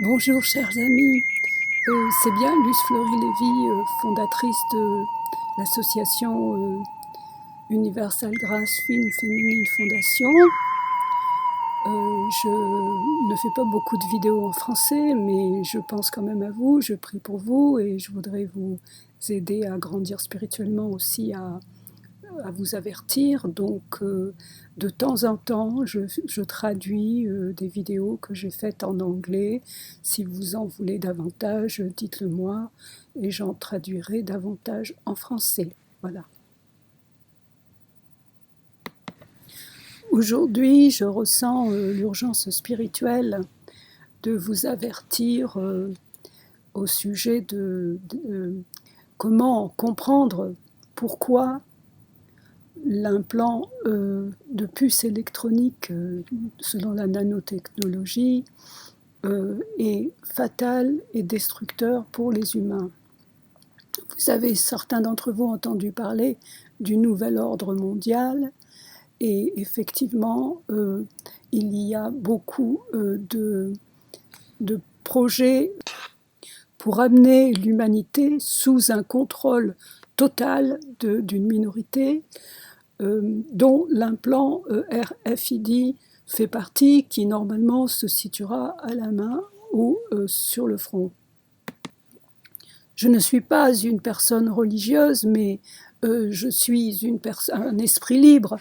Bonjour chers amis, c'est bien Luce Fleury-Lévy, fondatrice de l'association Universal Grace Film Féminine Fondation. Je ne fais pas beaucoup de vidéos en français, mais je pense quand même à vous, je prie pour vous et je voudrais vous aider à grandir spirituellement aussi, à vous avertir. Donc de temps en temps je traduis des vidéos que j'ai faites en anglais. Si vous en voulez davantage, dites-le moi et j'en traduirai davantage en français. Voilà. Aujourd'hui je ressens l'urgence spirituelle de vous avertir au sujet de comment comprendre pourquoi l'implant de puce électronique selon la nanotechnologie est fatal et destructeur pour les humains. Vous avez, certains d'entre vous, entendu parler du nouvel ordre mondial et effectivement il y a beaucoup de projets pour amener l'humanité sous un contrôle total d'une minorité dont l'implant RFID fait partie, qui normalement se situera à la main ou sur le front. Je ne suis pas une personne religieuse, mais je suis un esprit libre,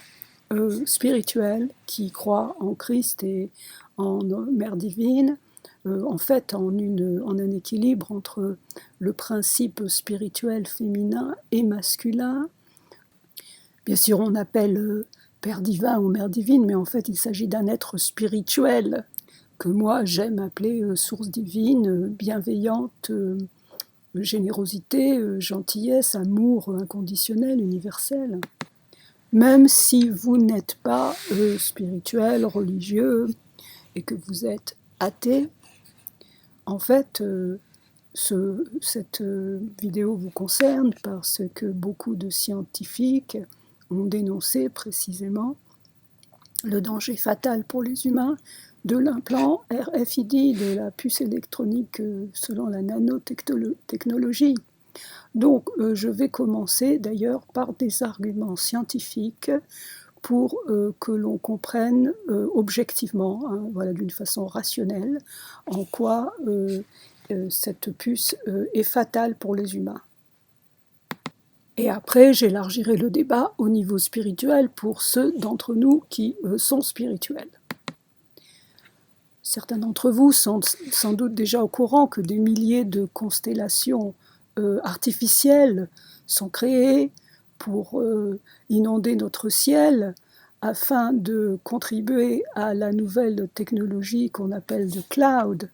spirituel, qui croit en Christ et en Mère divine, en fait en un équilibre entre le principe spirituel féminin et masculin. Bien sûr, on appelle Père divin ou Mère divine, mais en fait, il s'agit d'un être spirituel que moi, j'aime appeler source divine, bienveillante, générosité, gentillesse, amour inconditionnel, universel. Même si vous n'êtes pas spirituel, religieux, et que vous êtes athée, en fait, cette vidéo vous concerne parce que beaucoup de scientifiques ont dénoncé précisément le danger fatal pour les humains de l'implant RFID, de la puce électronique selon la nanotechnologie. Donc je vais commencer d'ailleurs par des arguments scientifiques pour que l'on comprenne objectivement, voilà, d'une façon rationnelle, en quoi cette puce est fatale pour les humains. Et après, j'élargirai le débat au niveau spirituel pour ceux d'entre nous qui sont spirituels. Certains d'entre vous sont sans doute déjà au courant que des milliers de constellations artificielles sont créées pour inonder notre ciel afin de contribuer à la nouvelle technologie qu'on appelle le cloud,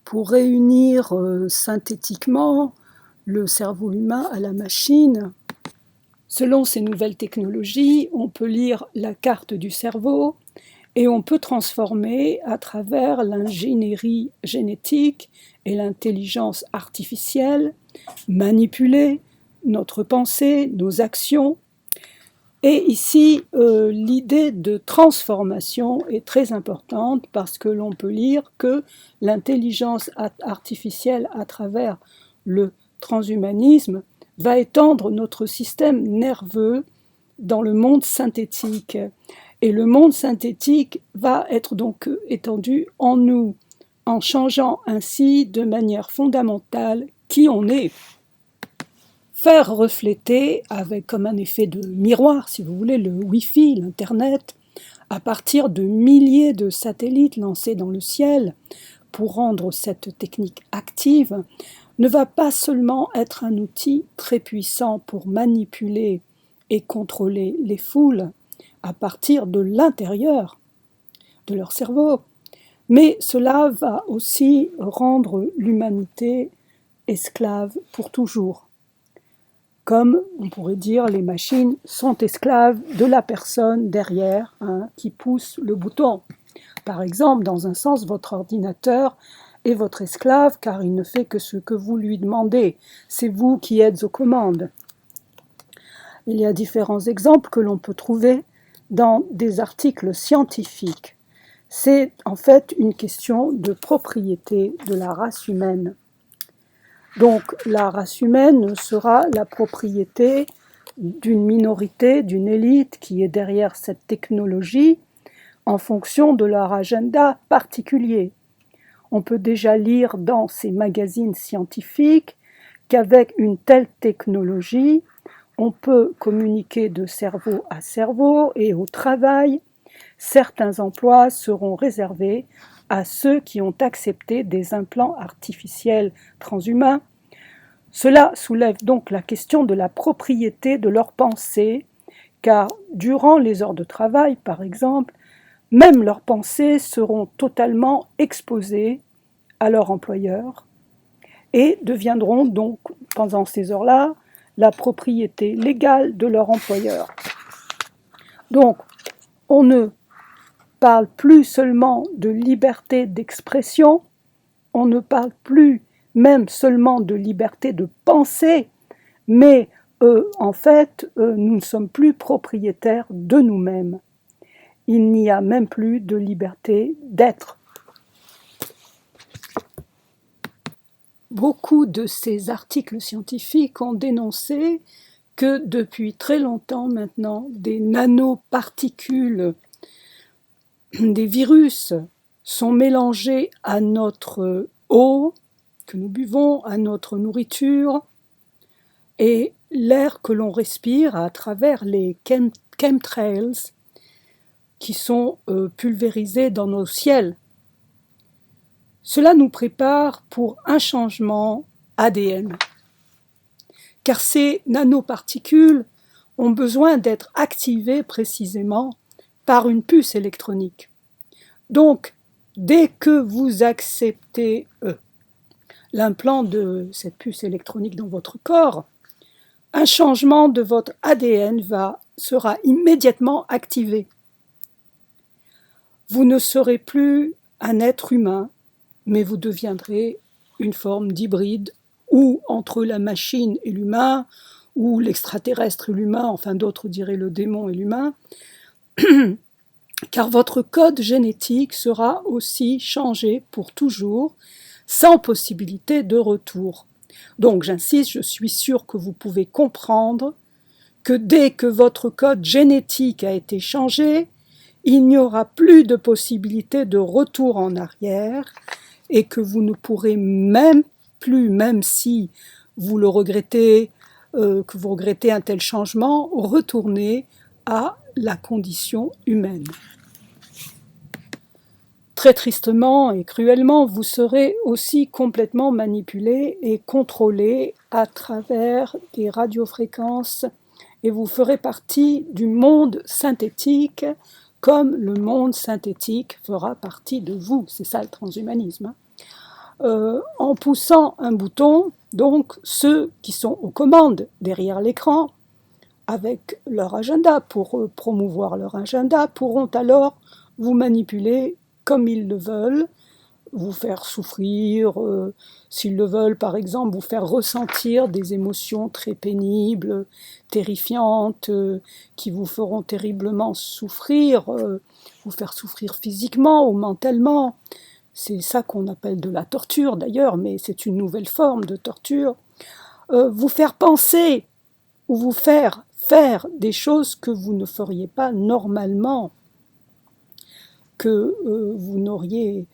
pour réunir synthétiquement le cerveau humain à la machine. Selon ces nouvelles technologies, on peut lire la carte du cerveau et on peut transformer à travers l'ingénierie génétique et l'intelligence artificielle, manipuler notre pensée, nos actions. Et ici, l'idée de transformation est très importante parce que l'on peut lire que l'intelligence artificielle à travers le transhumanisme va étendre notre système nerveux dans le monde synthétique. Et le monde synthétique va être donc étendu en nous, en changeant ainsi de manière fondamentale qui on est. Faire refléter, avec comme un effet de miroir, si vous voulez, le Wi-Fi, l'Internet, à partir de milliers de satellites lancés dans le ciel pour rendre cette technique active, ne va pas seulement être un outil très puissant pour manipuler et contrôler les foules à partir de l'intérieur de leur cerveau, mais cela va aussi rendre l'humanité esclave pour toujours. Comme on pourrait dire, les machines sont esclaves de la personne derrière qui pousse le bouton. Par exemple, dans un sens, votre ordinateur est votre esclave car il ne fait que ce que vous lui demandez. C'est vous qui êtes aux commandes. Il y a différents exemples que l'on peut trouver dans des articles scientifiques. C'est en fait une question de propriété de la race humaine. Donc la race humaine sera la propriété d'une minorité, d'une élite qui est derrière cette technologie en fonction de leur agenda particulier. On peut déjà lire dans ces magazines scientifiques qu'avec une telle technologie, on peut communiquer de cerveau à cerveau et au travail. Certains emplois seront réservés à ceux qui ont accepté des implants artificiels transhumains. Cela soulève donc la question de la propriété de leurs pensées, car durant les heures de travail, par exemple, même leurs pensées seront totalement exposées à leur employeur et deviendront donc, pendant ces heures-là, la propriété légale de leur employeur. Donc, on ne parle plus seulement de liberté d'expression, on ne parle plus même seulement de liberté de penser, mais en fait, nous ne sommes plus propriétaires de nous-mêmes. Il n'y a même plus de liberté d'être. Beaucoup de ces articles scientifiques ont dénoncé que depuis très longtemps maintenant, des nanoparticules, des virus sont mélangés à notre eau que nous buvons, à notre nourriture, et l'air que l'on respire à travers les chemtrails qui sont pulvérisés dans nos ciels. Cela nous prépare pour un changement ADN. Car ces nanoparticules ont besoin d'être activées précisément par une puce électronique. Donc, dès que vous acceptez l'implant de cette puce électronique dans votre corps, un changement de votre ADN sera immédiatement activé. Vous ne serez plus un être humain, mais vous deviendrez une forme d'hybride, ou entre la machine et l'humain, ou l'extraterrestre et l'humain, enfin d'autres diraient le démon et l'humain, car votre code génétique sera aussi changé pour toujours, sans possibilité de retour. Donc j'insiste, je suis sûre que vous pouvez comprendre que dès que votre code génétique a été changé, il n'y aura plus de possibilité de retour en arrière et que vous ne pourrez même plus, même si vous le regrettez, que vous regrettez un tel changement, retourner à la condition humaine. Très tristement et cruellement, vous serez aussi complètement manipulé et contrôlé à travers des radiofréquences et vous ferez partie du monde synthétique comme le monde synthétique fera partie de vous. C'est ça le transhumanisme. En poussant un bouton, donc ceux qui sont aux commandes derrière l'écran, avec leur agenda, pour promouvoir leur agenda, pourront alors vous manipuler comme ils le veulent, vous faire souffrir, s'ils le veulent par exemple, vous faire ressentir des émotions très pénibles, terrifiantes, qui vous feront terriblement souffrir, vous faire souffrir physiquement ou mentalement. C'est ça qu'on appelle de la torture d'ailleurs, mais c'est une nouvelle forme de torture. Vous faire penser ou vous faire des choses que vous ne feriez pas normalement, que vous n'auriez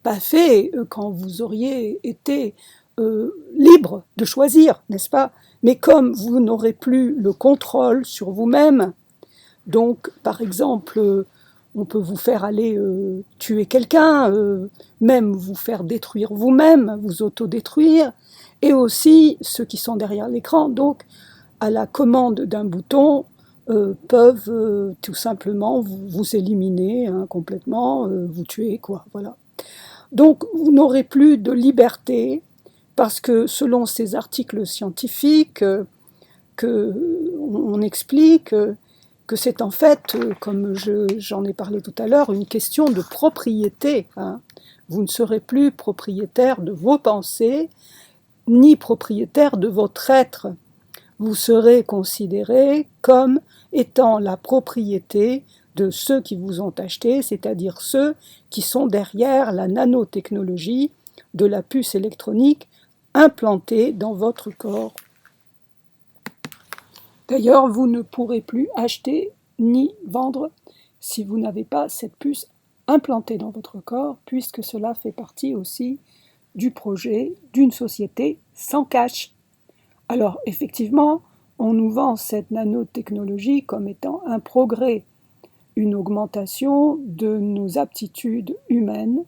pas fait quand vous auriez été libre de choisir, n'est-ce pas? Mais comme vous n'aurez plus le contrôle sur vous-même, donc par exemple, on peut vous faire aller tuer quelqu'un, même vous faire détruire vous-même, vous autodétruire, et aussi ceux qui sont derrière l'écran, donc à la commande d'un bouton, peuvent tout simplement vous éliminer complètement, vous tuer, quoi, voilà. Donc vous n'aurez plus de liberté, parce que selon ces articles scientifiques, on explique que c'est en fait, comme j'en ai parlé tout à l'heure, une question de propriété. Vous ne serez plus propriétaire de vos pensées, ni propriétaire de votre être. Vous serez considéré comme étant la propriété de ceux qui vous ont acheté, c'est-à-dire ceux qui sont derrière la nanotechnologie de la puce électronique implantée dans votre corps. D'ailleurs, vous ne pourrez plus acheter ni vendre si vous n'avez pas cette puce implantée dans votre corps, puisque cela fait partie aussi du projet d'une société sans cash. Alors, effectivement, on nous vend cette nanotechnologie comme étant un progrès, une augmentation de nos aptitudes humaines,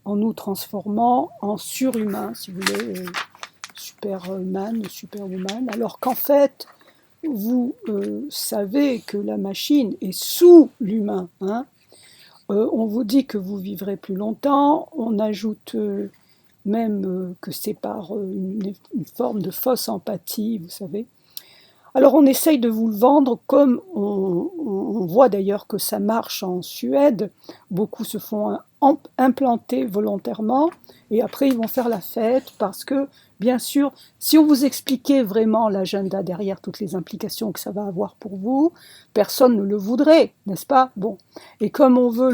en nous transformant en surhumains, si vous voulez, superman, superwoman, alors qu'en fait, vous savez que la machine est sous l'humain. Hein. On vous dit que vous vivrez plus longtemps, on ajoute même que c'est par une forme de fausse empathie, vous savez. Alors on essaye de vous le vendre comme on voit d'ailleurs que ça marche en Suède. Beaucoup se font implanter volontairement et après ils vont faire la fête parce que, bien sûr, si on vous expliquait vraiment l'agenda derrière toutes les implications que ça va avoir pour vous, personne ne le voudrait, n'est-ce pas? Bon. Et comme on veut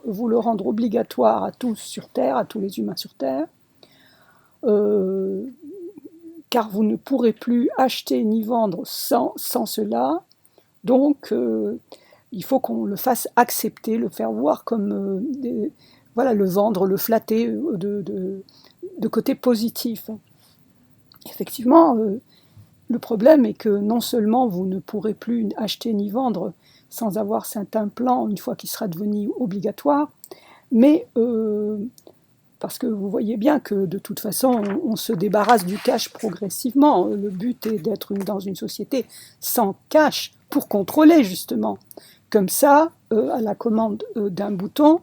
vous le rendre obligatoire à tous sur Terre, à tous les humains sur Terre, car vous ne pourrez plus acheter ni vendre sans cela. Donc, il faut qu'on le fasse accepter, le faire voir comme, voilà, le vendre, le flatter de côté positif. Effectivement, le problème est que non seulement vous ne pourrez plus acheter ni vendre sans avoir cet implant une fois qu'il sera devenu obligatoire, mais parce que vous voyez bien que de toute façon, on se débarrasse du cash progressivement. Le but est d'être dans une société sans cash pour contrôler justement. Comme ça, à la commande d'un bouton,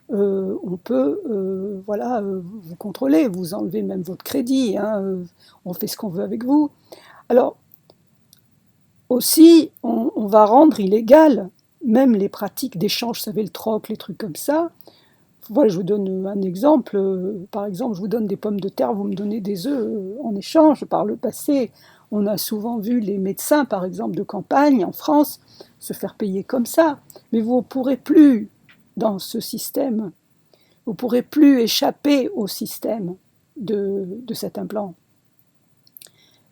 on peut voilà, vous contrôler, vous enlevez même votre crédit, hein, on fait ce qu'on veut avec vous. Alors, aussi, on va rendre illégal même les pratiques d'échange, vous savez, le troc, les trucs comme ça. Voilà, je vous donne un exemple. Par exemple, je vous donne des pommes de terre, vous me donnez des œufs en échange. Par le passé, on a souvent vu les médecins, par exemple, de campagne en France, se faire payer comme ça. Mais vous ne pourrez plus, dans ce système, vous ne pourrez plus échapper au système de cet implant.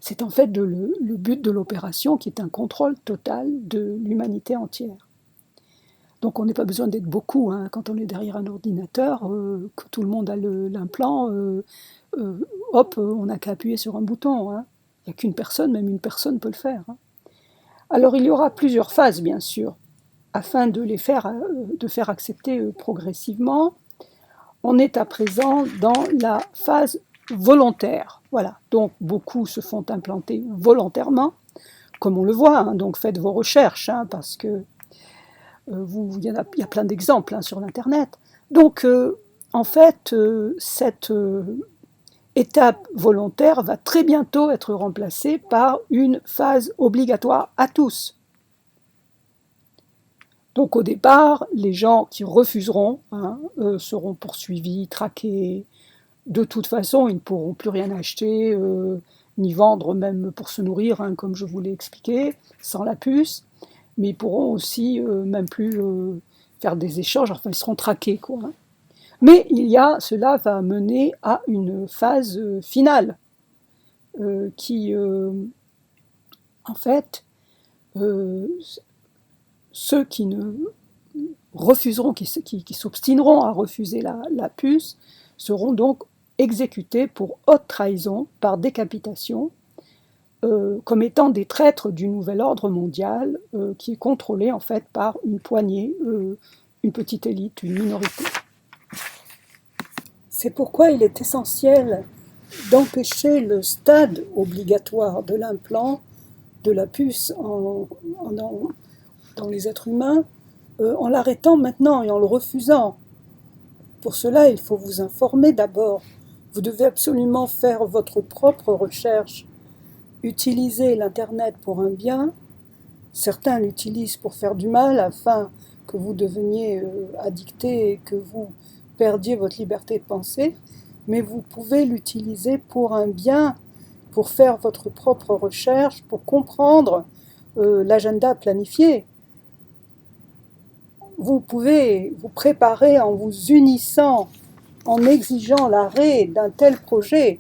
C'est en fait le but de l'opération qui est un contrôle total de l'humanité entière. Donc on n'a pas besoin d'être beaucoup, hein, quand on est derrière un ordinateur, que tout le monde a l'implant, hop, on n'a qu'à appuyer sur un bouton. Hein. Il n'y a qu'une personne, même une personne peut le faire. Hein. Alors il y aura plusieurs phases, bien sûr, afin de faire accepter progressivement. On est à présent dans la phase volontaire. Voilà, donc beaucoup se font implanter volontairement, comme on le voit, hein, donc faites vos recherches, hein, parce que il y a plein d'exemples, hein, sur l'internet. Donc, en fait, cette étape volontaire va très bientôt être remplacée par une phase obligatoire à tous. Donc au départ, les gens qui refuseront, hein, seront poursuivis, traqués. De toute façon, ils ne pourront plus rien acheter, ni vendre même pour se nourrir, hein, comme je vous l'ai expliqué, sans la puce. Mais ils pourront aussi même plus faire des échanges, enfin ils seront traqués, quoi. Hein. Mais cela va mener à une phase finale qui, en fait, ceux qui ne refuseront, qui s'obstineront à refuser la puce, seront donc exécutés pour haute trahison par décapitation, comme étant des traîtres du nouvel ordre mondial qui est contrôlé en fait par une poignée, une petite élite, une minorité. C'est pourquoi il est essentiel d'empêcher le stade obligatoire de l'implant, de la puce dans les êtres humains, en l'arrêtant maintenant et en le refusant. Pour cela, il faut vous informer d'abord. Vous devez absolument faire votre propre recherche. Utiliser l'Internet pour un bien, certains l'utilisent pour faire du mal afin que vous deveniez addicté et que vous perdiez votre liberté de penser, mais vous pouvez l'utiliser pour un bien, pour faire votre propre recherche, pour comprendre l'agenda planifié. vous pouvez vous préparer en vous unissant, en exigeant l'arrêt d'un tel projet,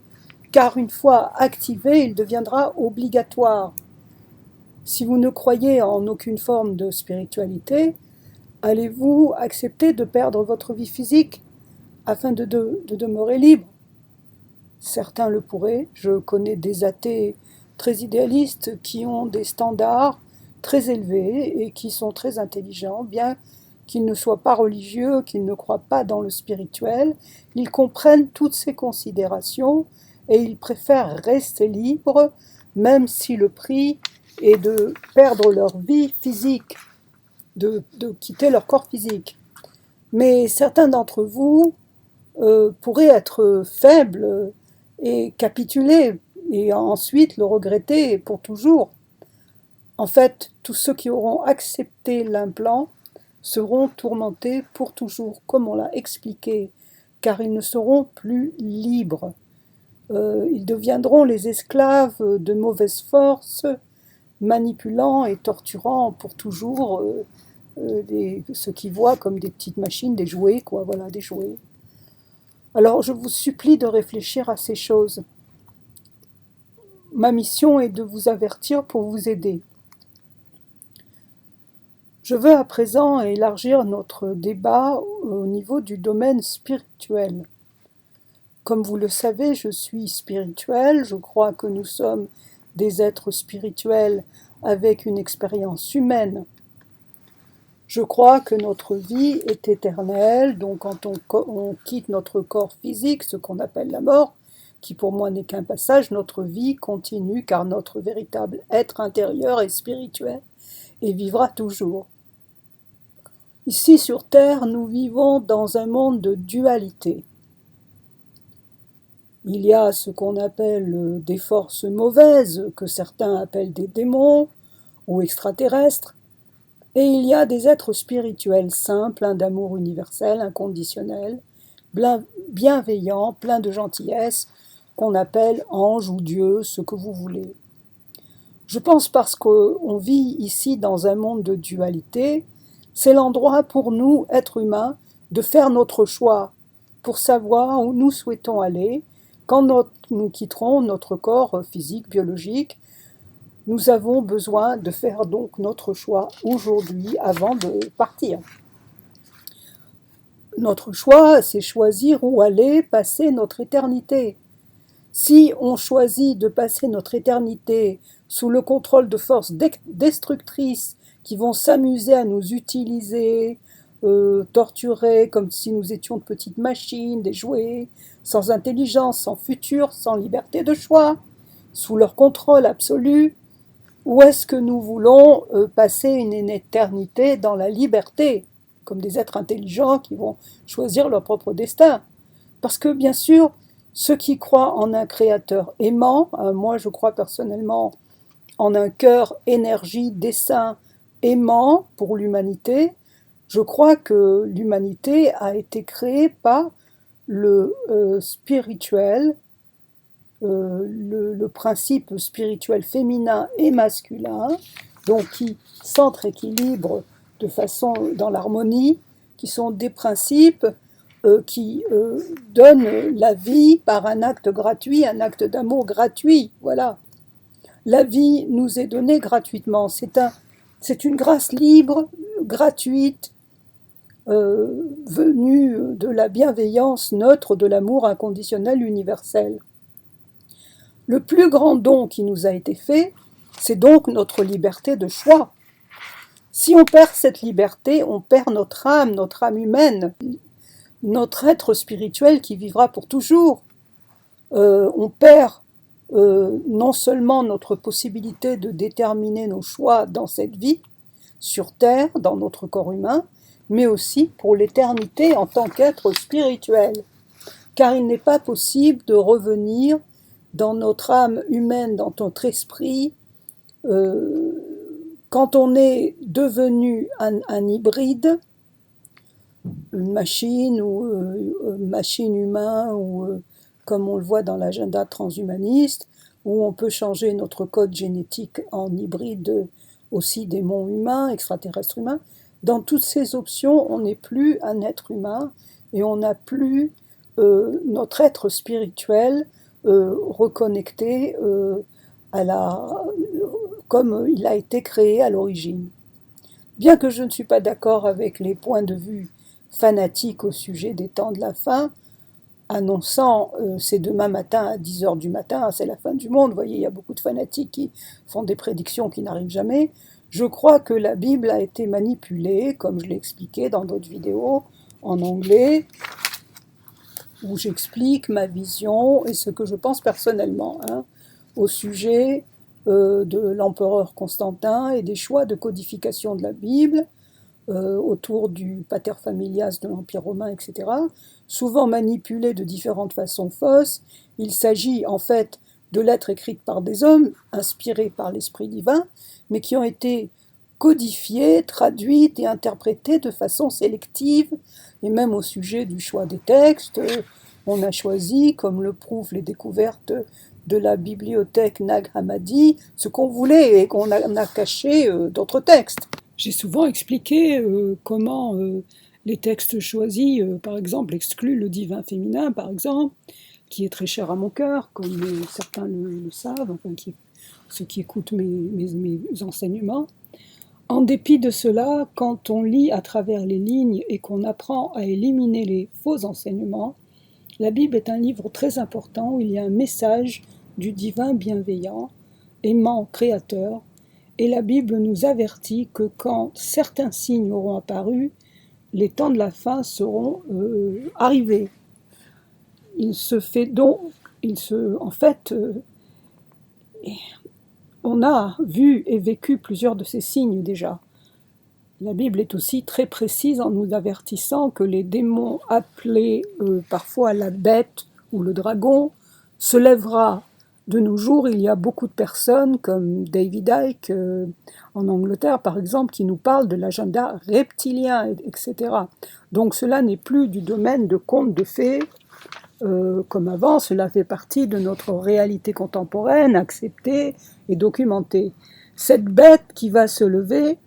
car une fois activé, il deviendra obligatoire. Si vous ne croyez en aucune forme de spiritualité, allez-vous accepter de perdre votre vie physique afin de demeurer libre? Certains le pourraient. Je connais des athées très idéalistes qui ont des standards très élevés et qui sont très intelligents, bien qu'ils ne soient pas religieux, qu'ils ne croient pas dans le spirituel. Ils comprennent toutes ces considérations et ils préfèrent rester libres, même si le prix est de perdre leur vie physique, de quitter leur corps physique. Mais certains d'entre vous pourraient être faibles et capituler, et ensuite le regretter pour toujours. En fait, tous ceux qui auront accepté l'implant seront tourmentés pour toujours, comme on l'a expliqué, car ils ne seront plus libres. Ils deviendront les esclaves de mauvaises forces, manipulant et torturant pour toujours ce qu'ils voient comme des petites machines, des jouets, quoi, voilà, des jouets. Alors je vous supplie de réfléchir à ces choses. Ma mission est de vous avertir pour vous aider. Je veux à présent élargir notre débat au niveau du domaine spirituel. Comme vous le savez, je suis spirituel, je crois que nous sommes des êtres spirituels avec une expérience humaine. Je crois que notre vie est éternelle, donc quand on quitte notre corps physique, ce qu'on appelle la mort, qui pour moi n'est qu'un passage, notre vie continue car notre véritable être intérieur est spirituel et vivra toujours. Ici sur Terre, nous vivons dans un monde de dualité. Il y a ce qu'on appelle des forces mauvaises, que certains appellent des démons ou extraterrestres, et il y a des êtres spirituels saints, pleins d'amour universel, inconditionnel, bienveillants, pleins de gentillesse, qu'on appelle anges ou dieux, ce que vous voulez. Je pense parce qu'on vit ici dans un monde de dualité, c'est l'endroit pour nous, êtres humains, de faire notre choix pour savoir où nous souhaitons aller quand nous quitterons notre corps physique, biologique. Nous avons besoin de faire donc notre choix aujourd'hui avant de partir. Notre choix, c'est choisir où aller passer notre éternité. Si on choisit de passer notre éternité sous le contrôle de forces destructrices qui vont s'amuser à nous utiliser, torturer comme si nous étions de petites machines, des jouets, sans intelligence, sans futur, sans liberté de choix, sous leur contrôle absolu, où est-ce que nous voulons passer une éternité dans la liberté, comme des êtres intelligents qui vont choisir leur propre destin? Parce que bien sûr, ceux qui croient en un créateur aimant, moi je crois personnellement en un cœur, énergie, dessein aimant pour l'humanité, je crois que l'humanité a été créée par le spirituel, le principe spirituel féminin et masculin, donc qui s'entre-équilibrent de façon dans l'harmonie, qui sont des principes qui donnent la vie par un acte gratuit, un acte d'amour gratuit. Voilà. La vie nous est donnée gratuitement. C'est une grâce libre, gratuite, venue de la bienveillance neutre, de l'amour inconditionnel universel. Le plus grand don qui nous a été fait, c'est donc notre liberté de choix. Si on perd cette liberté, on perd notre âme humaine, notre être spirituel qui vivra pour toujours. On perd non seulement notre possibilité de déterminer nos choix dans cette vie, sur Terre, dans notre corps humain, mais aussi pour l'éternité en tant qu'être spirituel. Car il n'est pas possible de revenir dans notre âme humaine, dans notre esprit, quand on est devenu un hybride, une machine ou machine humain, ou comme on le voit dans l'agenda transhumaniste, où on peut changer notre code génétique en hybride aussi démon humain, extraterrestre humain. Dans toutes ces options, on n'est plus un être humain et on n'a plus notre être spirituel reconnecté à comme il a été créé à l'origine. Bien que je ne suis pas d'accord avec les points de vue fanatiques au sujet des temps de la fin, annonçant c'est demain matin à 10 heures du matin, c'est la fin du monde. Vous voyez, il y a beaucoup de fanatiques qui font des prédictions qui n'arrivent jamais. Je crois que la Bible a été manipulée, comme je l'ai expliqué dans d'autres vidéos en anglais, où j'explique ma vision et ce que je pense personnellement au sujet de l'empereur Constantin et des choix de codification de la Bible autour du pater familias de l'Empire romain, etc., souvent manipulés de différentes façons fausses. Il s'agit en fait de lettres écrites par des hommes, inspirées par l'Esprit divin, mais qui ont été codifiées, traduites et interprétées de façon sélective, et même au sujet du choix des textes, on a choisi, comme le prouvent les découvertes de la bibliothèque Nag Hammadi, ce qu'on voulait et qu'on a caché d'autres textes. J'ai souvent expliqué comment les textes choisis, par exemple, excluent le divin féminin, par exemple, qui est très cher à mon cœur, comme certains le savent, enfin, ceux qui écoutent mes enseignements. En dépit de cela, quand on lit à travers les lignes et qu'on apprend à éliminer les faux enseignements, la Bible est un livre très important où il y a un message du divin bienveillant, aimant, créateur, et la Bible nous avertit que quand certains signes auront apparu, les temps de la fin seront arrivés. En fait, on a vu et vécu plusieurs de ces signes déjà. La Bible est aussi très précise en nous avertissant que les démons appelés parfois la bête ou le dragon se lèvera. De nos jours, il y a beaucoup de personnes comme David Icke en Angleterre, par exemple, qui nous parlent de l'agenda reptilien, etc. Donc cela n'est plus du domaine de contes de fées comme avant, cela fait partie de notre réalité contemporaine, acceptée et documentée. Cette bête qui va se lever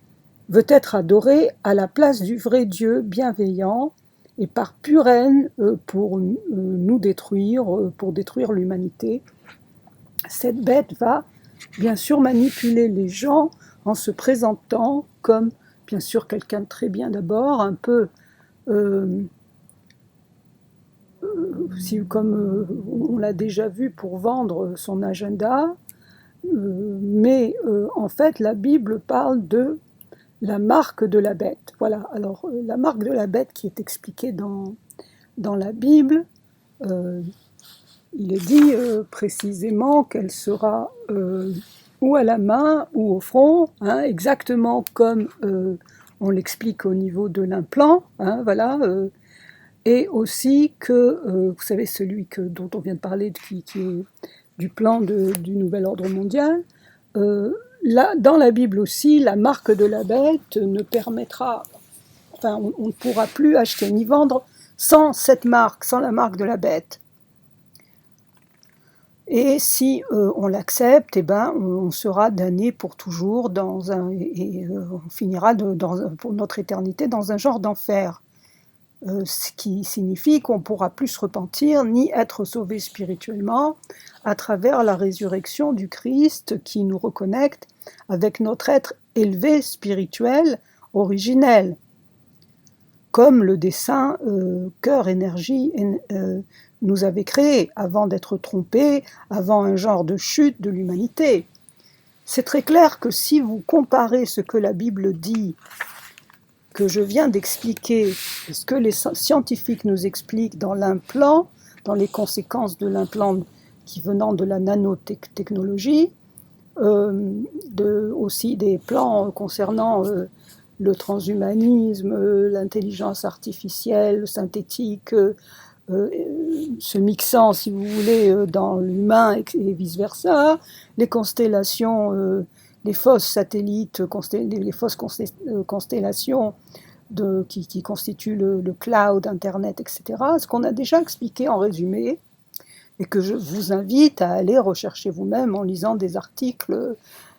veut être adorée à la place du vrai Dieu bienveillant et par pure haine pour nous détruire, pour détruire l'humanité. Cette bête va bien sûr manipuler les gens en se présentant comme bien sûr quelqu'un de très bien d'abord, un peu comme on l'a déjà vu pour vendre son agenda, mais en fait la Bible parle de la marque de la bête. Voilà, alors la marque de la bête qui est expliquée dans la Bible, il est dit précisément qu'elle sera ou à la main ou au front, exactement comme on l'explique au niveau de l'implant, voilà, et aussi que, vous savez, celui dont on vient de parler, qui est du plan du nouvel ordre mondial, là, dans la Bible aussi, la marque de la bête ne permettra, enfin, on ne pourra plus acheter ni vendre sans cette marque, sans la marque de la bête. Et si on l'accepte, eh ben, on sera damné pour toujours on finira pour notre éternité dans un genre d'enfer. Ce qui signifie qu'on ne pourra plus se repentir ni être sauvé spirituellement à travers la résurrection du Christ qui nous reconnecte avec notre être élevé spirituel originel, comme le dessein cœur énergie nous avait créé avant d'être trompés, avant un genre de chute de l'humanité. C'est très clair que si vous comparez ce que la Bible dit, que je viens d'expliquer, ce que les scientifiques nous expliquent dans l'implant, dans les conséquences de l'implant qui venant de la nanotechnologie, aussi des plans concernant le transhumanisme, l'intelligence artificielle, synthétique, se mixant, si vous voulez, dans l'humain et vice-versa, les constellations, les fausses satellites, les fausses constellations qui constituent le cloud, Internet, etc. Ce qu'on a déjà expliqué en résumé, et que je vous invite à aller rechercher vous-même en lisant des articles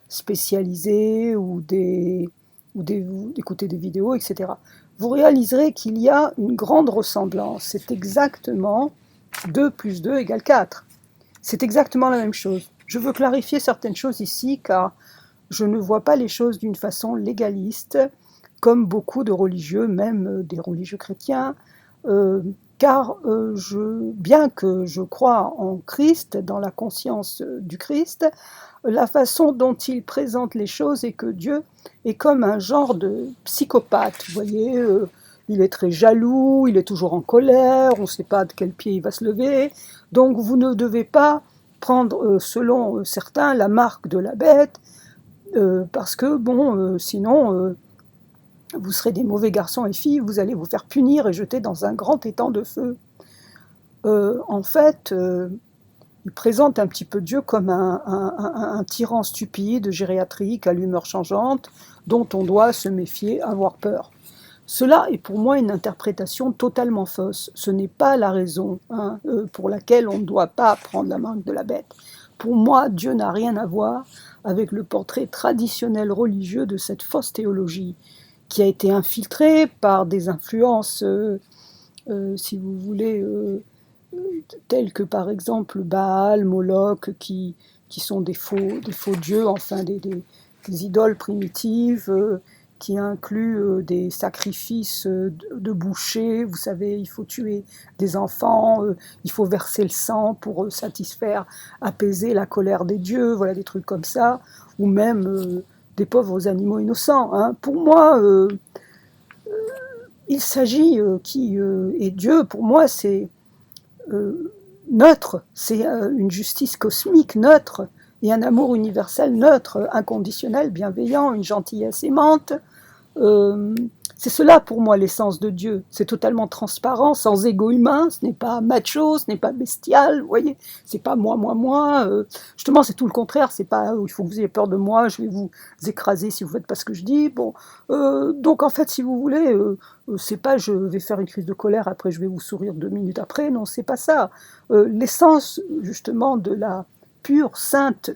spécialisés ou des ou d'écouter des vidéos, etc., vous réaliserez qu'il y a une grande ressemblance. C'est exactement 2 plus 2 égale 4. C'est exactement la même chose. Je veux clarifier certaines choses ici, car je ne vois pas les choses d'une façon légaliste, comme beaucoup de religieux, même des religieux chrétiens, car bien que je crois en Christ, dans la conscience du Christ, la façon dont il présente les choses est que Dieu est comme un genre de psychopathe, vous voyez, il est très jaloux, il est toujours en colère, on ne sait pas de quel pied il va se lever, donc vous ne devez pas prendre, selon certains, la marque de la bête, parce que, sinon, vous serez des mauvais garçons et filles, vous allez vous faire punir et jeter dans un grand étang de feu. En fait, il présente un petit peu Dieu comme un tyran stupide, gériatrique, à l'humeur changeante, dont on doit se méfier, avoir peur. Cela est pour moi une interprétation totalement fausse. Ce n'est pas la raison pour laquelle on ne doit pas prendre la marque de la bête. Pour moi, Dieu n'a rien à voir avec le portrait traditionnel religieux de cette fausse théologie, qui a été infiltrée par des influences, si vous voulez, tels que par exemple Baal, Moloch, qui sont des faux dieux, enfin des idoles primitives, qui incluent des sacrifices de bouchers. Vous savez, il faut tuer des enfants, il faut verser le sang pour satisfaire, apaiser la colère des dieux, voilà, des trucs comme ça, ou même des pauvres animaux innocents. Pour moi, il s'agit, et Dieu, pour moi, c'est neutre, c'est une justice cosmique neutre et un amour universel neutre, inconditionnel, bienveillant, une gentillesse aimante. C'est cela pour moi l'essence de Dieu. C'est totalement transparent, sans égo humain, ce n'est pas macho, ce n'est pas bestial, vous voyez, c'est pas moi. Justement, c'est tout le contraire, c'est pas il faut que vous ayez peur de moi, je vais vous écraser si vous faites pas ce que je dis. Donc en fait, si vous voulez, c'est pas je vais faire une crise de colère, après je vais vous sourire 2 minutes après, non, c'est pas ça. L'essence justement de la pure, sainte,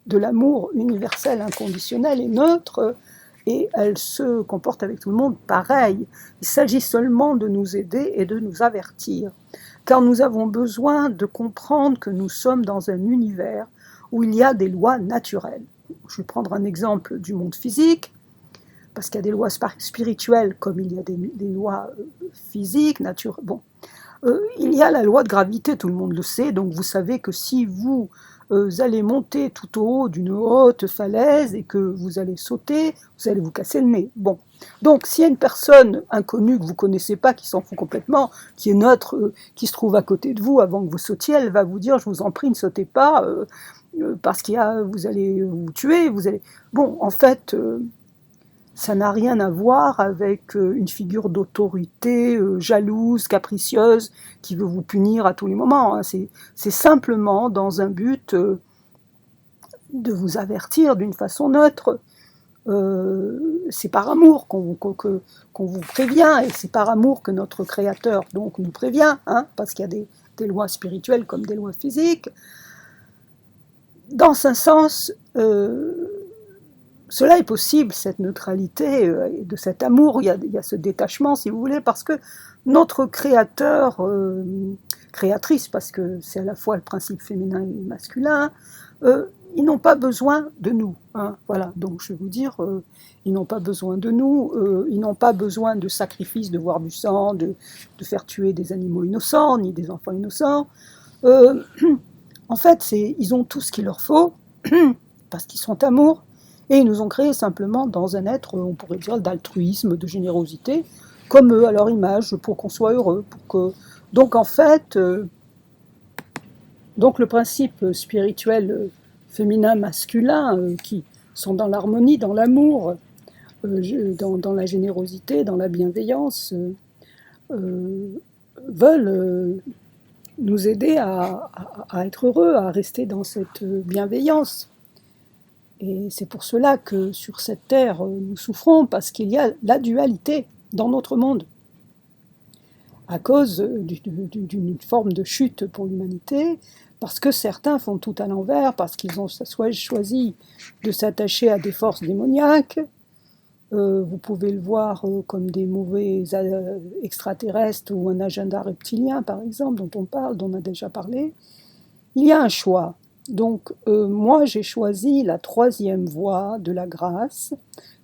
de l'amour universel, inconditionnel et neutre, et elle se comporte avec tout le monde pareil. Il s'agit seulement de nous aider et de nous avertir, car nous avons besoin de comprendre que nous sommes dans un univers où il y a des lois naturelles. Je vais prendre un exemple du monde physique, parce qu'il y a des lois spirituelles comme il y a des lois physiques, naturelles. Il y a la loi de gravité, tout le monde le sait, donc vous savez que si vous allez monter tout au haut d'une haute falaise et que vous allez sauter, vous allez vous casser le nez. Donc s'il y a une personne inconnue que vous ne connaissez pas, qui s'en fout complètement, qui est neutre, qui se trouve à côté de vous avant que vous sautiez, elle va vous dire, je vous en prie, ne sautez pas, parce vous allez vous tuer, en fait, ça n'a rien à voir avec une figure d'autorité jalouse, capricieuse, qui veut vous punir à tous les moments. C'est simplement dans un but de vous avertir d'une façon neutre. C'est par amour qu'on vous prévient, et c'est par amour que notre Créateur donc nous prévient, parce qu'il y a des lois spirituelles comme des lois physiques. Dans un sens, cela est possible, cette neutralité, de cet amour, il y a ce détachement, si vous voulez, parce que notre créateur, créatrice, parce que c'est à la fois le principe féminin et masculin, ils n'ont pas besoin de nous. Voilà, donc je vais vous dire, ils n'ont pas besoin de nous, ils n'ont pas besoin de sacrifices, de voir du sang, de faire tuer des animaux innocents, ni des enfants innocents. En fait, ils ont tout ce qu'il leur faut, parce qu'ils sont amour, et ils nous ont créés simplement dans un être, on pourrait dire, d'altruisme, de générosité, comme eux, à leur image, pour qu'on soit heureux. Donc en fait, donc le principe spirituel féminin-masculin, qui sont dans l'harmonie, dans l'amour, dans la générosité, dans la bienveillance, veulent nous aider à être heureux, à rester dans cette bienveillance. Et c'est pour cela que sur cette terre, nous souffrons, parce qu'il y a la dualité dans notre monde, à cause d'une forme de chute pour l'humanité, parce que certains font tout à l'envers, parce qu'ils ont choisi de s'attacher à des forces démoniaques, Vous pouvez le voir comme des mauvais extraterrestres ou un agenda reptilien, par exemple, dont on parle, dont on a déjà parlé. Il y a un choix. Donc, moi, j'ai choisi la troisième voie de la grâce,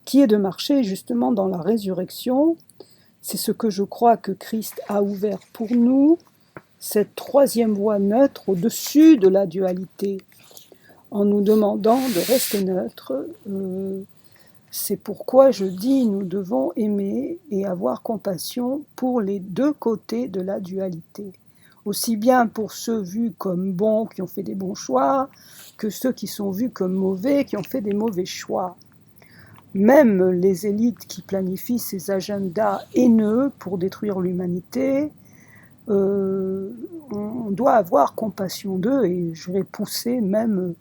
qui est de marcher justement dans la résurrection. C'est ce que je crois que Christ a ouvert pour nous, cette troisième voie neutre au-dessus de la dualité, en nous demandant de rester neutre. C'est pourquoi je dis nous devons aimer et avoir compassion pour les deux côtés de la dualité. Aussi bien pour ceux vus comme bons, qui ont fait des bons choix, que ceux qui sont vus comme mauvais, qui ont fait des mauvais choix. Même les élites qui planifient ces agendas haineux pour détruire l'humanité, on doit avoir compassion d'eux, et je vais pousser même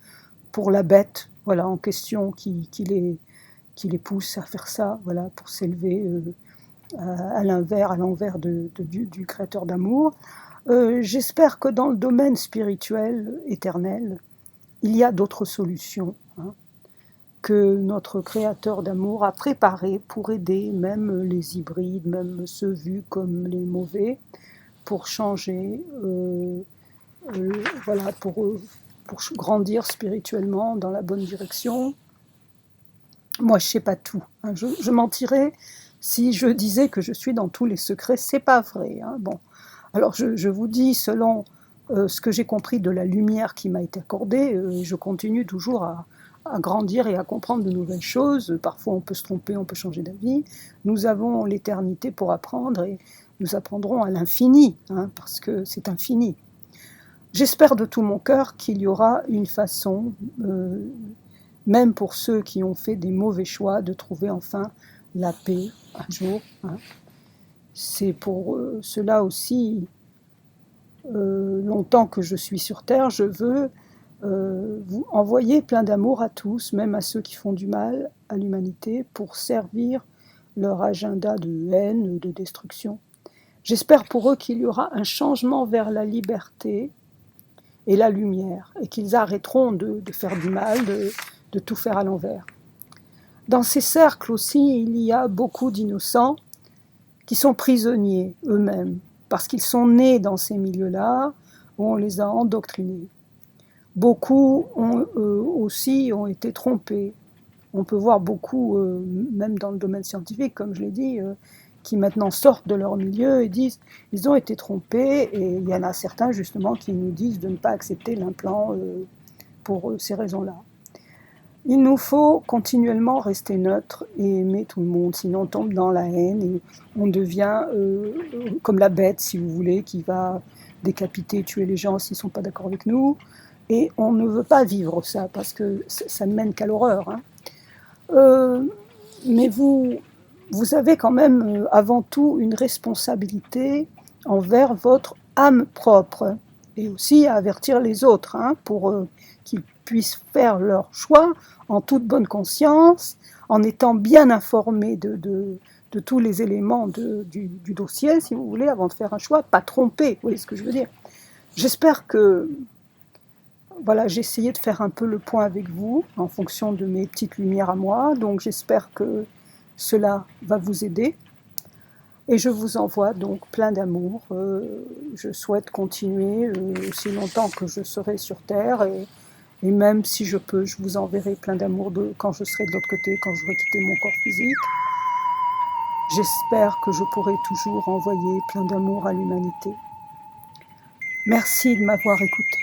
pour la bête, voilà, en question qui les pousse à faire ça, voilà, pour s'élever à l'envers du Créateur d'amour. J'espère que dans le domaine spirituel éternel, il y a d'autres solutions, hein, que notre Créateur d'amour a préparées pour aider même les hybrides, même ceux vus comme les mauvais, pour changer, voilà, pour grandir spirituellement dans la bonne direction. Moi, je ne sais pas tout, hein. Je mentirais si je disais que je suis dans tous les secrets. C'est pas vrai, hein. Bon, alors je vous dis selon ce que j'ai compris de la lumière qui m'a été accordée, je continue toujours à grandir et à comprendre de nouvelles choses. Parfois, on peut se tromper, on peut changer d'avis. Nous avons l'éternité pour apprendre, et nous apprendrons à l'infini, hein, parce que c'est infini. J'espère de tout mon cœur qu'il y aura une façon, même pour ceux qui ont fait des mauvais choix, de trouver enfin la paix un jour, hein. C'est pour cela aussi, longtemps que je suis sur Terre, je veux vous envoyer plein d'amour à tous, même à ceux qui font du mal à l'humanité, pour servir leur agenda de haine, de destruction. J'espère pour eux qu'il y aura un changement vers la liberté et la lumière, et qu'ils arrêteront de faire du mal, de tout faire à l'envers. Dans ces cercles aussi, il y a beaucoup d'innocents qui sont prisonniers eux-mêmes, parce qu'ils sont nés dans ces milieux-là, où on les a endoctrinés. Beaucoup aussi ont été trompés. On peut voir beaucoup, même dans le domaine scientifique, comme je l'ai dit, qui maintenant sortent de leur milieu et disent ils ont été trompés, et il y en a certains justement qui nous disent de ne pas accepter l'implant pour ces raisons-là. Il nous faut continuellement rester neutre et aimer tout le monde, sinon on tombe dans la haine et on devient comme la bête, si vous voulez, qui va décapiter, tuer les gens s'ils ne sont pas d'accord avec nous. Et on ne veut pas vivre ça, parce que ça ne mène qu'à l'horreur, hein. Mais vous avez quand même avant tout une responsabilité envers votre âme propre, et aussi à avertir les autres, hein, pour qu'ils puissent faire leur choix en toute bonne conscience, en étant bien informés de tous les éléments du dossier, si vous voulez, avant de faire un choix, pas trompés, vous voyez ce que je veux dire. J'espère que voilà, j'ai essayé de faire un peu le point avec vous en fonction de mes petites lumières à moi, donc j'espère que cela va vous aider. Et je vous envoie donc plein d'amour. Je souhaite continuer aussi longtemps que je serai sur Terre, et même si je peux, je vous enverrai plein d'amour quand je serai de l'autre côté, quand j'aurai quitté mon corps physique. J'espère que je pourrai toujours envoyer plein d'amour à l'humanité. Merci de m'avoir écouté.